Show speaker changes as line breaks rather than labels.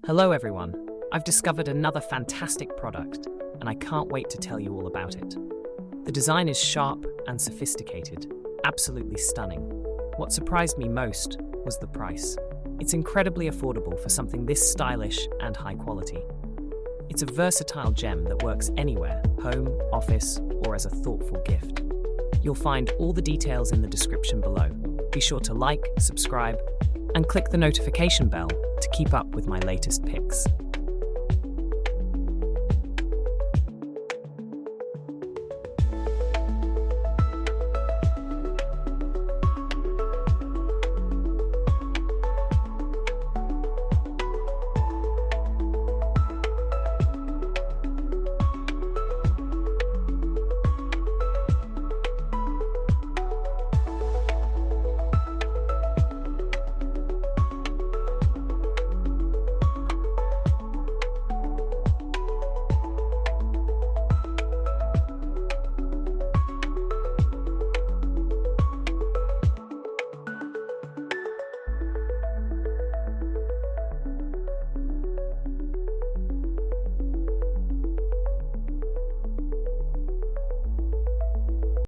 Hello everyone, I've discovered another fantastic product and I can't wait to tell you all about it. The design is sharp and sophisticated, absolutely stunning. What surprised me most was the price. It's incredibly affordable for something this stylish and high quality. It's a versatile gem that works anywhere, home, office, or as a thoughtful gift. You'll find all the details in the description below. Be sure to like, subscribe, and click the notification bell to keep up with my latest picks.